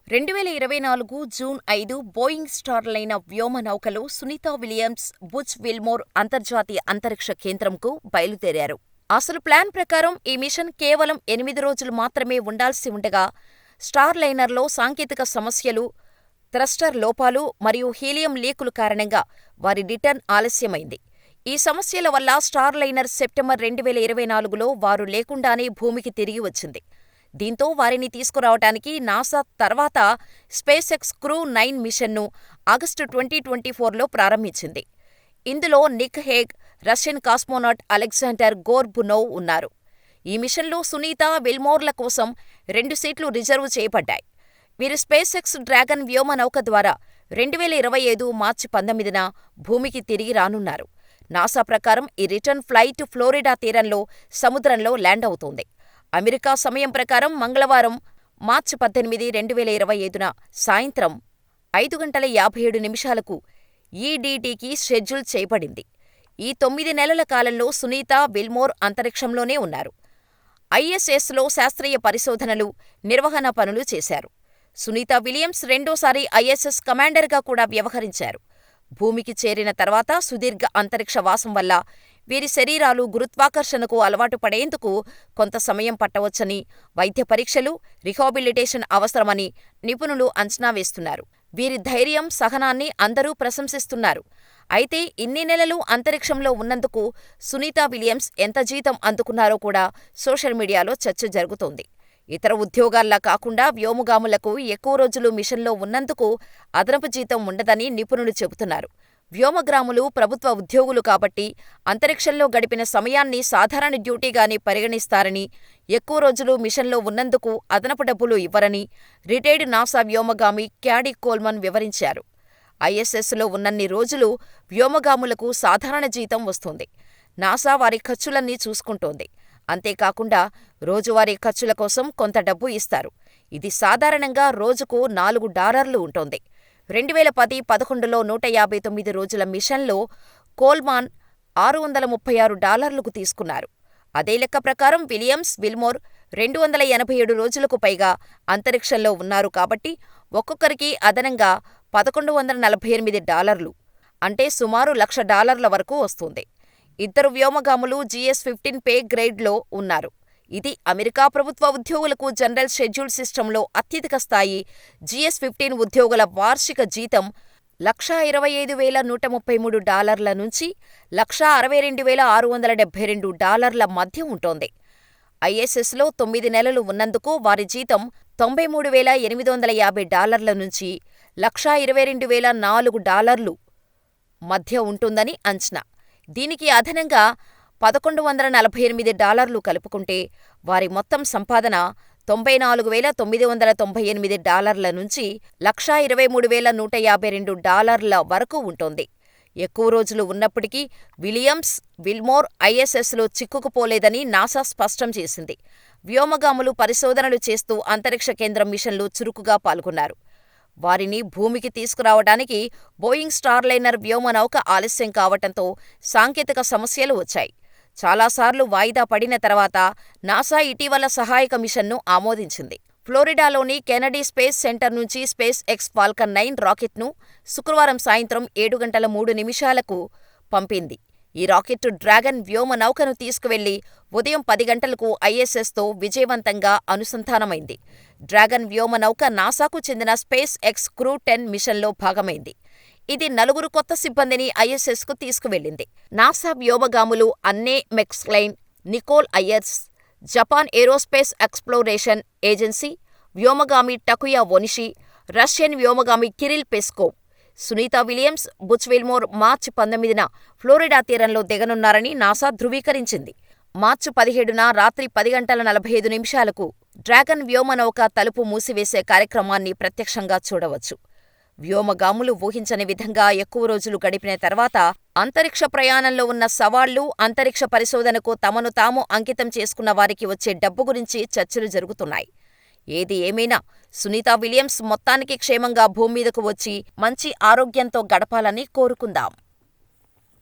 2024 June 5 Boeing Starliner వ్యోమనౌకలో Sunita Williams Butch Wilmore అంతర్జాతీయ అంతరిక్ష కేంద్రంకు బయలుదేరారు. అసలు ప్లాన్ ప్రకారం ఈ మిషన్ కేవలం 8 రోజులు మాత్రమే ఉండాల్సి ఉండగా, స్టార్లైనర్లో సాంకేతిక సమస్యలు, థ్రస్టర్ లోపాలు మరియు హీలియం లీకులు కారణంగా వారి రిటర్న్ ఆలస్యమైంది. ఈ సమస్యల వల్ల స్టార్లైనర్ సెప్టెంబర్ 2024లో వారు లేకుండానే భూమికి తిరిగి వచ్చింది. దీంతో వారిని తీసుకురావటానికి నాసా తర్వాత స్పేస్-ఎక్స్ క్రూ-9 మిషన్ను ఆగస్టు 2024లో ప్రారంభించింది. ఇందులో Nick Hague, Russian cosmonaut Alexander Gorbunov ఉన్నారు. ఈ మిషన్లో సునీత, విల్మోర్ల కోసం 2 సీట్లు రిజర్వు చేయబడ్డాయి. వీరు స్పేస్-ఎక్స్ డ్రాగన్ వ్యోమనౌక ద్వారా 2025 మార్చి 19న భూమికి తిరిగి రానున్నారు. నాసా ప్రకారం ఈ రిటర్న్ ఫ్లైట్ ఫ్లోరిడా తీరంలో సముద్రంలో ల్యాండ్ అవుతోంది. అమెరికా సమయం ప్రకారం మంగళవారం మార్చి 18, 2025న సాయంత్రం 5:57 ఈడీటీకి షెడ్యూల్ చేయబడింది. ఈ 9 నెలల కాలంలో సునీత, విల్మోర్ అంతరిక్షంలోనే ఉన్నారు. ఐఎస్ఎస్లో శాస్త్రీయ పరిశోధనలు, నిర్వహణ పనులు చేశారు. సునీత విలియమ్స్ రెండోసారి ఐఎస్ఎస్ కమాండర్గా కూడా వ్యవహరించారు. భూమికి చేరిన తర్వాత సుదీర్ఘ అంతరిక్ష వాసం వల్ల వీరి శరీరాలు గురుత్వాకర్షణకు అలవాటు పడేందుకు కొంత సమయం పట్టవచ్చని, వైద్య పరీక్షలు, రిహాబిలిటేషన్ అవసరమని నిపుణులు అంచనా వేస్తున్నారు. వీరి ధైర్యం, సహనాన్ని అందరూ ప్రశంసిస్తున్నారు. అయితే ఇన్ని నెలలు అంతరిక్షంలో ఉన్నందుకు సునీతా విలియమ్స్ ఎంత జీతం అందుకున్నారో కూడా సోషల్ మీడియాలో చర్చ జరుగుతోంది. ఇతర ఉద్యోగాల్లా కాకుండా వ్యోమగాములకు ఎక్కువ రోజులు మిషన్లో ఉన్నందుకు అదనపు జీతం ఉండదని నిపుణులు చెబుతున్నారు. వ్యోమగాములు ప్రభుత్వ ఉద్యోగులు కాబట్టి అంతరిక్షంలో గడిపిన సమయాన్ని సాధారణ డ్యూటీగానే పరిగణిస్తారని, ఎక్కువ రోజులు మిషన్లో ఉన్నందుకు అదనపు డబ్బులు ఇవ్వరని రిటైర్డ్ నాసా వ్యోమగామి క్యాడీ కోల్మన్ వివరించారు. ఐఎస్ఎస్లో ఉన్నన్ని రోజులు వ్యోమగాములకు సాధారణ జీతం వస్తుంది. నాసా వారి ఖర్చులన్నీ చూసుకుంటోంది. అంతేకాకుండా రోజువారీ ఖర్చుల కోసం కొంత డబ్బు ఇస్తారు. ఇది సాధారణంగా రోజుకు $4 ఉంటోంది. 2010-11లో 159 రోజుల మిషన్లో కోల్మాన్ $636కు తీసుకున్నారు. అదే లెక్క ప్రకారం విలియమ్స్, విల్మోర్ 287 రోజులకు పైగా అంతరిక్షంలో ఉన్నారు కాబట్టి ఒక్కొక్కరికి అదనంగా $1,148 అంటే సుమారు $1,00,000 వరకు వస్తుంది. ఇద్దరు వ్యోమగాములు GS-15 పే గ్రేడ్లో ఉన్నారు. ఇది అమెరికా ప్రభుత్వ ఉద్యోగులకు జనరల్ షెడ్యూల్ సిస్టంలో అత్యధిక స్థాయి. GS-15 ఉద్యోగుల వార్షిక జీతం $125,133 నుంచి $162,672 మధ్య ఉంటోంది. ఐఎస్ఎస్లో 9 నెలలు ఉన్నందుకు వారి జీతం $93,850 నుంచి $122,004 మధ్య ఉంటుందని అంచనా. దీనికి అదనంగా $1,148 కలుపుకుంటే వారి మొత్తం సంపాదన $94,998 నుంచి $123,152 వరకు ఉంటుంది. ఎక్కువ రోజులు ఉన్నప్పటికీ విలియమ్స్, విల్మోర్ ఐఎస్ఎస్లో చిక్కుకుపోలేదని నాసా స్పష్టం చేసింది. వ్యోమగాములు పరిశోధనలు చేస్తూ అంతరిక్ష కేంద్రం మిషన్లో చురుకుగా పాల్గొన్నారు. వారిని భూమికి తీసుకురావడానికి బోయింగ్ స్టార్లైనర్ వ్యోమనౌక ఆలస్యం కావటంతో సాంకేతిక సమస్యలు వచ్చాయి. చాలాసార్లు వాయిదా పడిన తర్వాత నాసా ఇటీవల సహాయక మిషన్ను ఆమోదించింది. ఫ్లోరిడాలోని కెనడీ స్పేస్ సెంటర్ నుంచి స్పేస్-ఎక్స్ ఫాల్కన్ 9 రాకెట్ను శుక్రవారం సాయంత్రం 7:03కు పంపింది. ఈ రాకెట్ డ్రాగన్ వ్యోమనౌకను తీసుకువెళ్లి ఉదయం 10 గంటలకు ఐఎస్ఎస్తో విజయవంతంగా అనుసంధానమైంది. డ్రాగన్ వ్యోమనౌక నాసాకు చెందిన స్పేస్-ఎక్స్ క్రూ-10 మిషన్లో భాగమైంది. ఇది 4 కొత్త సిబ్బందిని ఐఎస్ఎస్కు తీసుకువెళ్లింది. నాసా వ్యోమగాములు Anne McClain, Nicole Ayers, Japan Aerospace Exploration Agency వ్యోమగామి టకుయా ఒనిషి, రష్యన్ వ్యోమగామి Kirill Peskov, Sunita Williams, Butch Wilmore మార్చి 19న ఫ్లోరిడా తీరంలో దిగనున్నారని నాసా ధృవీకరించింది. మార్చి 17న రాత్రి 10:45కు డ్రాగన్ వ్యోమనౌక తలుపు మూసివేసే కార్యక్రమాన్ని ప్రత్యక్షంగా చూడవచ్చు. వ్యోమగాములు ఊహించని విధంగా ఎక్కువ రోజులు గడిపిన తర్వాత అంతరిక్ష ప్రయాణంలో ఉన్న సవాళ్లు, అంతరిక్ష పరిశోధనకు తమను తాము అంకితం చేసుకున్న వారికి వచ్చే డబ్బు గురించి చర్చలు జరుగుతున్నాయి. ఏది ఏమైనా సునీతా విలియమ్స్ మొత్తానికి క్షేమంగా భూమ్మీదకు వచ్చి మంచి ఆరోగ్యంతో గడపాలని కోరుకుందాం.